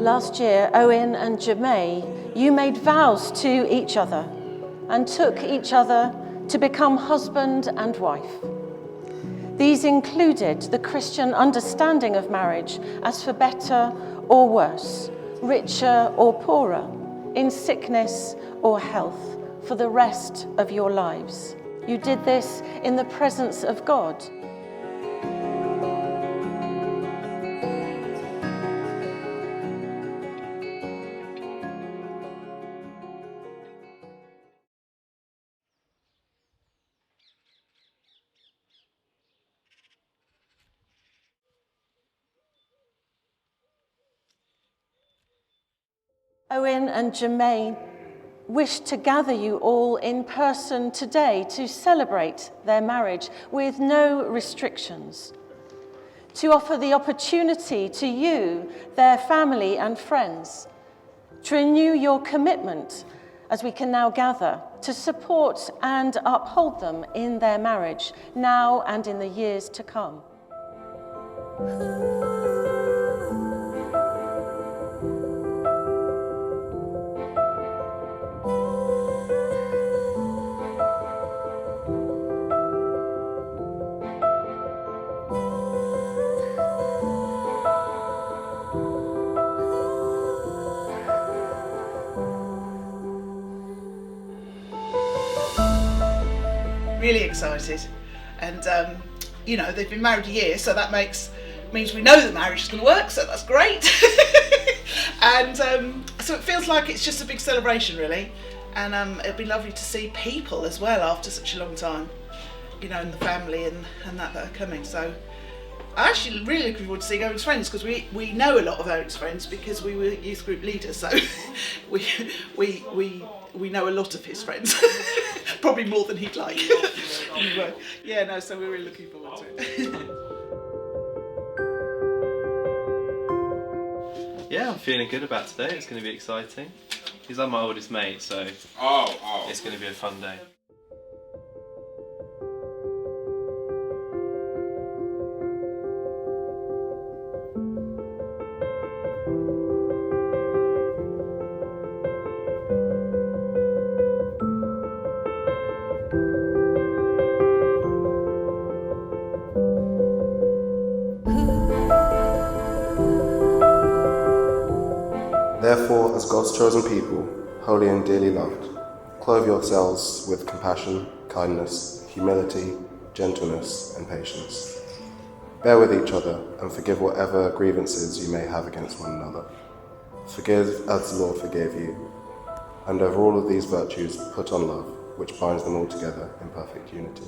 Last year, Owen and Jiamei, you made vows to each other and took each other to become husband and wife. These included the Christian understanding of marriage as for better or worse, richer or poorer, in sickness or health, for the rest of your lives. You did this in the presence of God. Owen and Jiamei wish to gather you all in person today to celebrate their marriage with no restrictions, to offer the opportunity to you, their family and friends, to renew your commitment as we can now gather to support and uphold them in their marriage now and in the years to come. Really excited, and they've been married a year, so that means we know the marriage is going to work, so that's great. And so it feels like it's just a big celebration, really, and it'll be lovely to see people as well after such a long time, and the family and that are coming. So I actually really looking forward to seeing Owen's friends, because we know a lot of Owen's friends because we were youth group leaders, so we know a lot of his friends. Probably more than he'd like. Anyway, so we're really looking forward to it. Yeah, I'm feeling good about today. It's going to be exciting. He's like my oldest mate, so it's going to be a fun day. Therefore, as God's chosen people, holy and dearly loved, clothe yourselves with compassion, kindness, humility, gentleness, and patience. Bear with each other and forgive whatever grievances you may have against one another. Forgive as the Lord forgave you. And over all of these virtues, put on love, which binds them all together in perfect unity.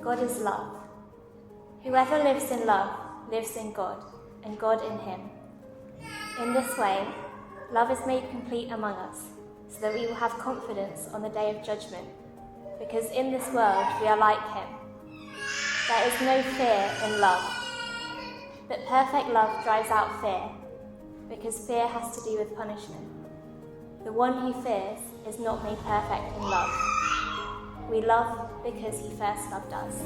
God is love. Whoever lives in love lives in God, and God in him. In this way, love is made complete among us, so that we will have confidence on the day of judgment, because in this world we are like him. There is no fear in love, but perfect love drives out fear, because fear has to do with punishment. The one who fears is not made perfect in love. We love because he first loved us.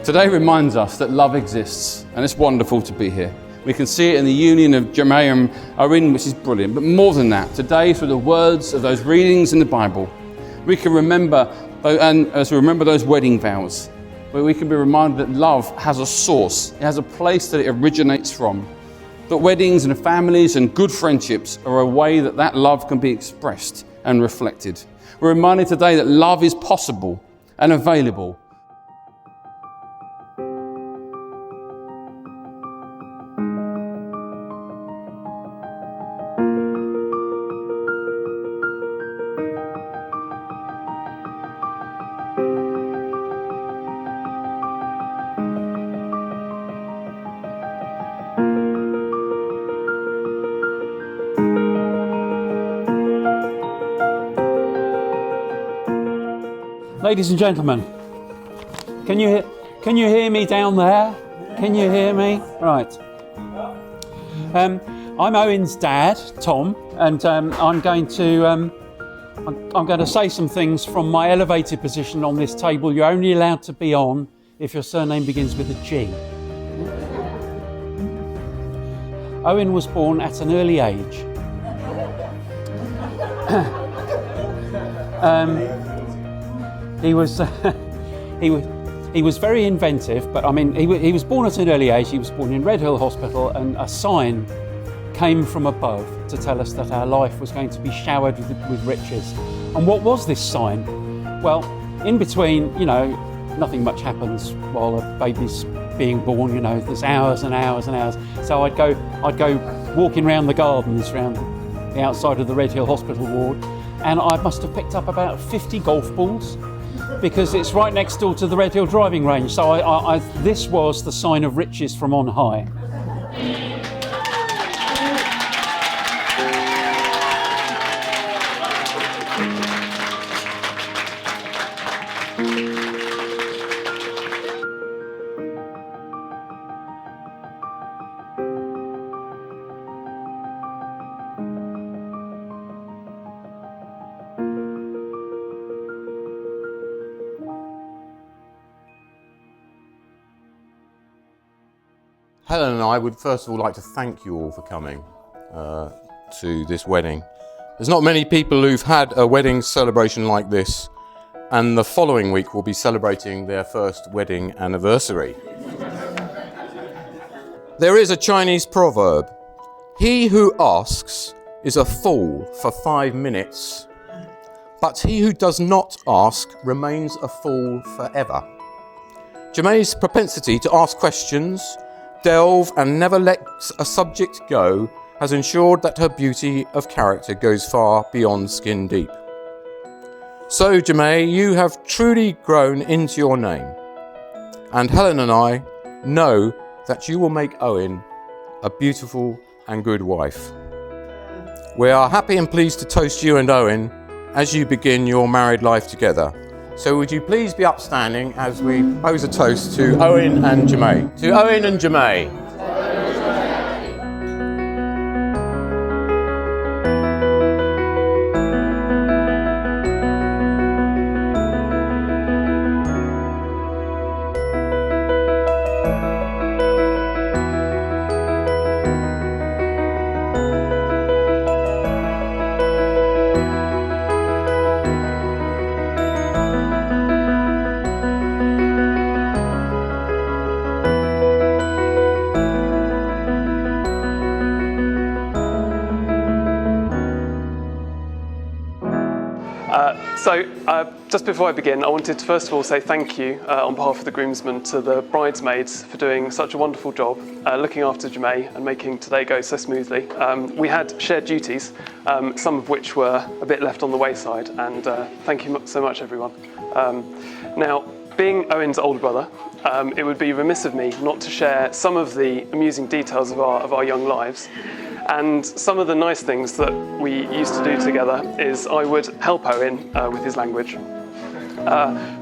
Today reminds us that love exists, and it's wonderful to be here. We can see it in the union of Jiamei and Owen, which is brilliant. But more than that, today, through the words of those readings in the Bible, we can remember, and as we remember those wedding vows, where we can be reminded that love has a source, it has a place that it originates from. That weddings and families and good friendships are a way that that love can be expressed and reflected. We're reminded today that love is possible and available. Ladies and gentlemen, can you hear me down there? Can you hear me? Right. I'm Owen's dad, Tom, and I'm going to say some things from my elevated position on this table. You're only allowed to be on if your surname begins with a G. Owen was born at an early age. He was very inventive, but I mean, he was born at an early age. He was born in Redhill Hospital, and a sign came from above to tell us that our life was going to be showered with riches. And what was this sign? Well, in between, nothing much happens while a baby's being born. There's hours and hours and hours. So I'd go walking around the gardens around the outside of the Redhill Hospital ward, and I must have picked up about 50 golf balls, because it's right next door to the Redhill driving range. So this was the sign of riches from on high. Helen and I would first of all like to thank you all for coming to this wedding. There's not many people who've had a wedding celebration like this, and the following week will be celebrating their first wedding anniversary. There is a Chinese proverb: he who asks is a fool for 5 minutes, but he who does not ask remains a fool forever. Jiamei's propensity to ask questions, delve and never lets a subject go has ensured that her beauty of character goes far beyond skin deep. So, Jiamei, you have truly grown into your name, and Helen and I know that you will make Owen a beautiful and good wife. We are happy and pleased to toast you and Owen as you begin your married life together. So would you please be upstanding as we pose a toast to Owen and Jiamei. To Owen and Jiamei. Just before I begin, I wanted to first of all say thank you on behalf of the groomsmen to the bridesmaids for doing such a wonderful job looking after Jiamei and making today go so smoothly. We had shared duties, some of which were a bit left on the wayside, and thank you so much, everyone. Now, being Owen's older brother, it would be remiss of me not to share some of the amusing details of our young lives. And some of the nice things that we used to do together is I would help Owen with his language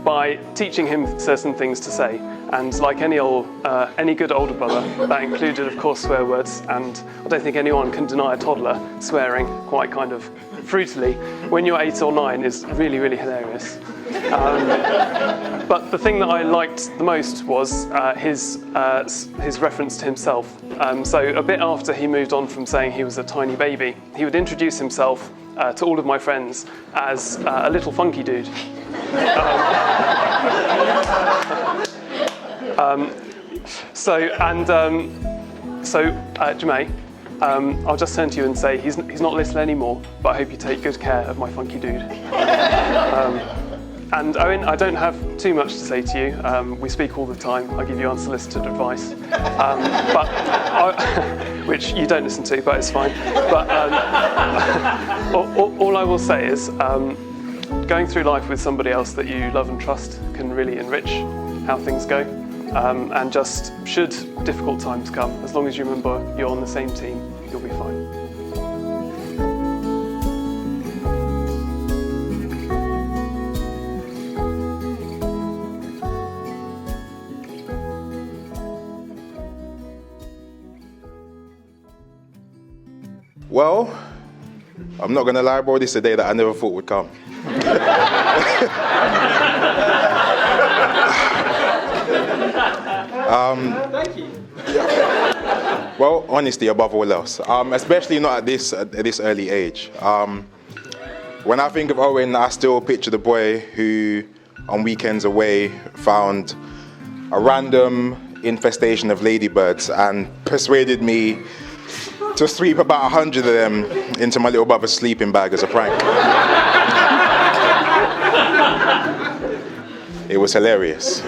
by teaching him certain things to say. And like any good older brother, that included, of course, swear words. And I don't think anyone can deny a toddler swearing quite kind of fruitily when you're 8 or 9 is really, really hilarious. But the thing that I liked the most was his reference to himself. So a bit after he moved on from saying he was a tiny baby, he would introduce himself to all of my friends as a little funky dude. Jiamei, I'll just turn to you and say he's not little anymore, but I hope you take good care of my funky dude. And Owen, I don't have too much to say to you. We speak all the time. I give you unsolicited advice, which you don't listen to, but it's fine. But all I will say is going through life with somebody else that you love and trust can really enrich how things go. And just should difficult times come, as long as you remember you're on the same team, you'll be fine. Well, I'm not going to lie, bro, this is a day that I never thought would come. Thank you. Well, honesty above all else, especially not at this early age. When I think of Owen, I still picture the boy who, on weekends away, found a random infestation of ladybirds and persuaded me to sweep about 100 of them into my little brother's sleeping bag as a prank. It was hilarious.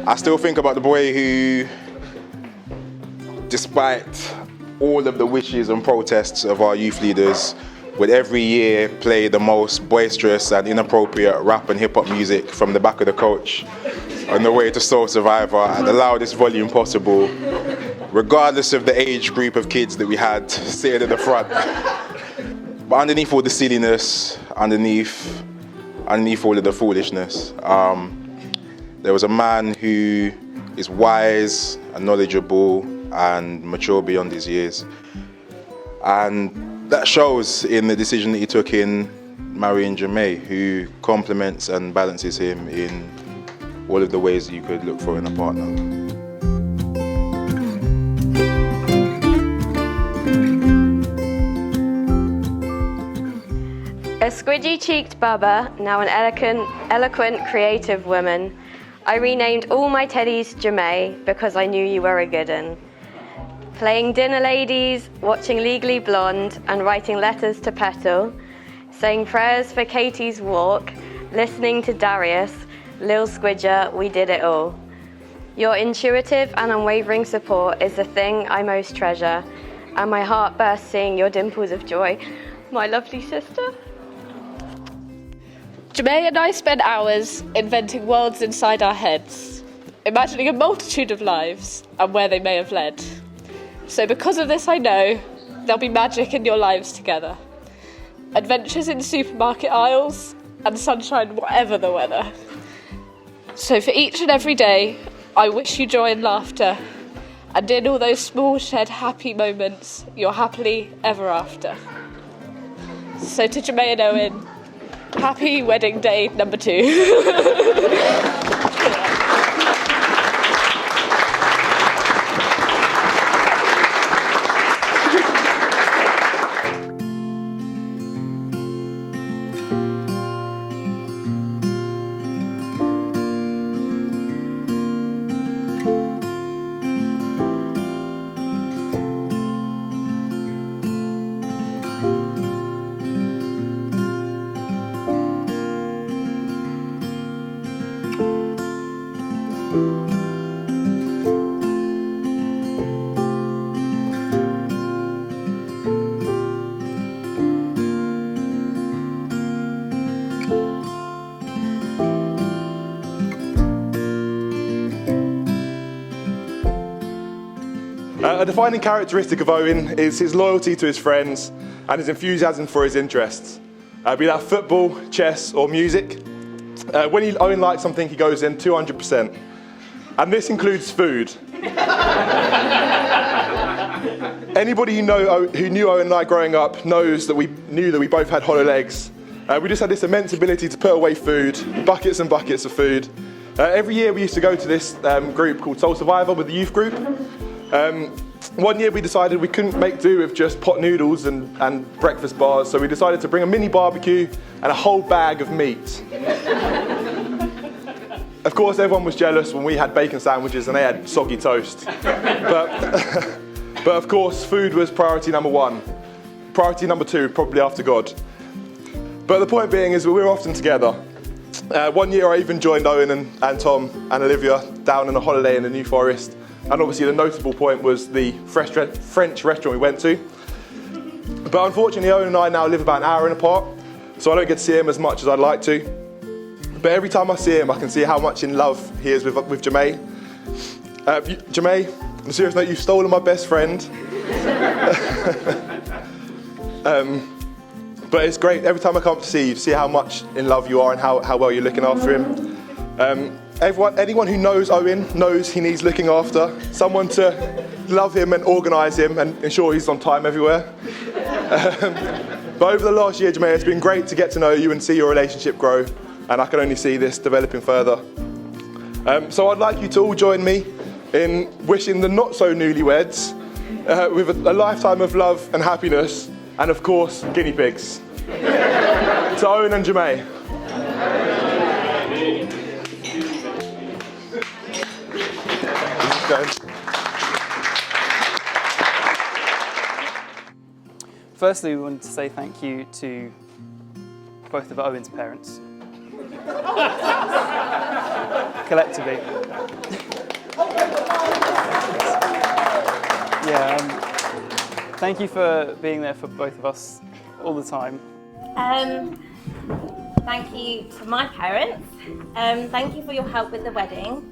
I still think about the boy who, despite all of the wishes and protests of our youth leaders, would every year play the most boisterous and inappropriate rap and hip-hop music from the back of the coach on the way to Soul Survivor at the loudest volume possible, regardless of the age group of kids that we had sitting at the front. But underneath all the silliness, underneath all of the foolishness, there was a man who is wise and knowledgeable and mature beyond his years. And that shows in the decision that he took in marrying Jiamei, who complements and balances him in all of the ways that you could look for in a partner. A squidgy-cheeked bubba, now an eloquent, creative woman, I renamed all my teddies Jiamei because I knew you were a good un. Playing dinner ladies, watching Legally Blonde and writing letters to Petal, saying prayers for Katie's walk, listening to Darius, Lil Squidger, we did it all. Your intuitive and unwavering support is the thing I most treasure, and my heart bursts seeing your dimples of joy, my lovely sister. Jiamei and I spend hours inventing worlds inside our heads, imagining a multitude of lives and where they may have led. So because of this I know there'll be magic in your lives together. Adventures in supermarket aisles and sunshine whatever the weather. So for each and every day, I wish you joy and laughter, and in all those small shared happy moments, you're happily ever after. So to Jiamei and Owen, happy wedding day number 2. A defining characteristic of Owen is his loyalty to his friends and his enthusiasm for his interests, be that football, chess or music. When Owen likes something, he goes in 200%. And this includes food. Anybody who knew Owen and I growing up knows that we knew that we both had hollow legs. We just had this immense ability to put away food, buckets and buckets of food. Every year we used to go to this group called Soul Survivor with the youth group. one year we decided we couldn't make do with just pot noodles and breakfast bars, so we decided to bring a mini barbecue and a whole bag of meat. Of course, everyone was jealous when we had bacon sandwiches and they had soggy toast. But of course, food was priority number one. Priority number two, probably after God. But the point being is that we're often together. One year I even joined Owen and Tom and Olivia down on a holiday in the New Forest. And obviously the notable point was the French restaurant we went to. But unfortunately, Owen and I now live about an hour apart, so I don't get to see him as much as I'd like to. But every time I see him, I can see how much in love he is with Jiamei. Jiamei, on a serious note, you've stolen my best friend. But it's great, every time I come up to see you, see how much in love you are and how well you're looking after him. Anyone who knows Owen knows he needs looking after. Someone to love him and organise him and ensure he's on time everywhere. But over the last year, Jiamei, it's been great to get to know you and see your relationship grow, and I can only see this developing further. So I'd like you to all join me in wishing the not-so-newlyweds with a lifetime of love and happiness, and of course, guinea pigs. To Owen and Jiamei. Firstly, we wanted to say thank you to both of Owen's parents. Collectively. Thank you for being there for both of us all the time. Thank you to my parents. Thank you for your help with the wedding.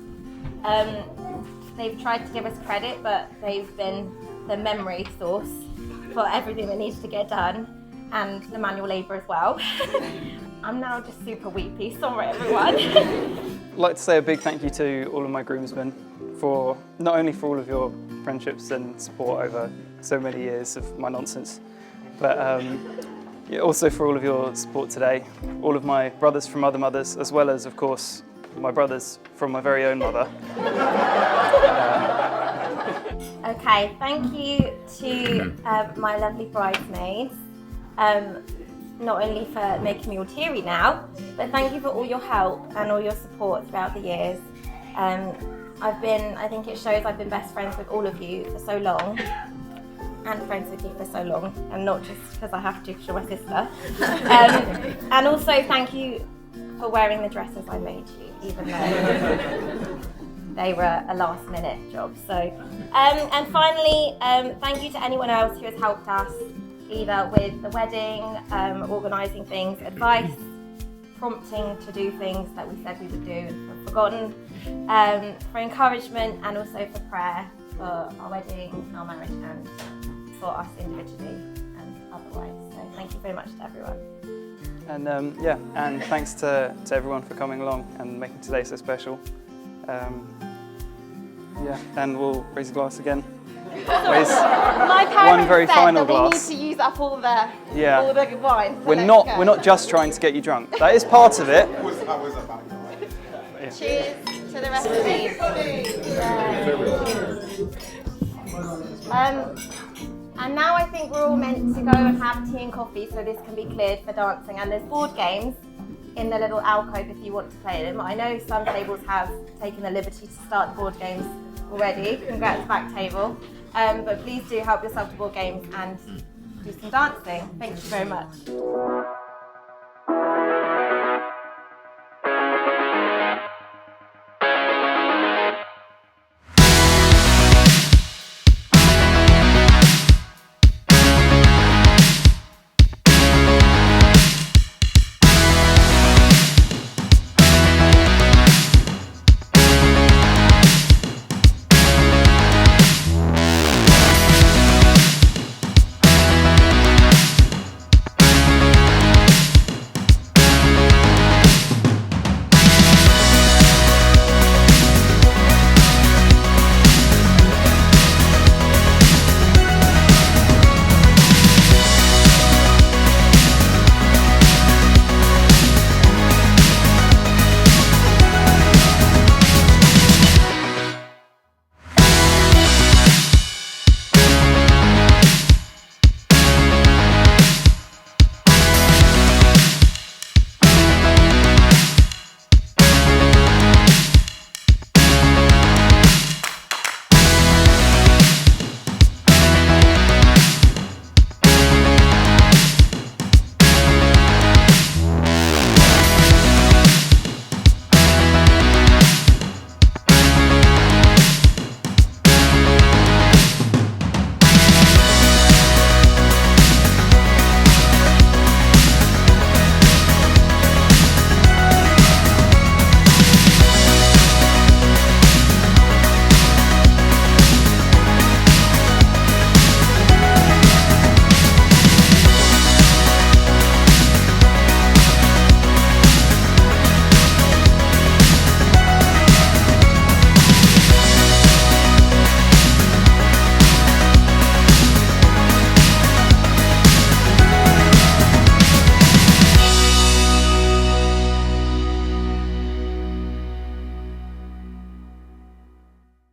They've tried to give us credit, but they've been the memory source for everything that needs to get done, and the manual labour as well. I'm now just super weepy, sorry everyone. I'd like to say a big thank you to all of my groomsmen for not only for all of your friendships and support over so many years of my nonsense, but also for all of your support today. All of my brothers from other mothers, as well as, of course, my brothers from my very own mother. Okay, thank you to my lovely bridesmaids, not only for making me all teary now, but thank you for all your help and all your support throughout the years. I think it shows I've been best friends with all of you for so long, and friends with you for so long, and not just because I have to because you're my sister. And also thank you for wearing the dresses I made you, even though they were a last minute job. So, and finally, thank you to anyone else who has helped us, either with the wedding, organising things, advice, prompting to do things that we said we would do and have forgotten, for encouragement, and also for prayer for our wedding, our marriage, and for us individually and otherwise. So thank you very much to everyone. And and thanks to everyone for coming along and making today so special. And we'll raise a glass again. My parents one very said final that glass. we need to use up all the wine. So We're not just trying to get you drunk. That is part of it. Cheers to the rest of these. And now I think we're all meant to go and have tea and coffee, so this can be cleared for dancing. And there's board games in the little alcove if you want to play them. I know some tables have taken the liberty to start the board games already. Congrats, back table. But please do help yourself to board games and do some dancing. Thank you very much.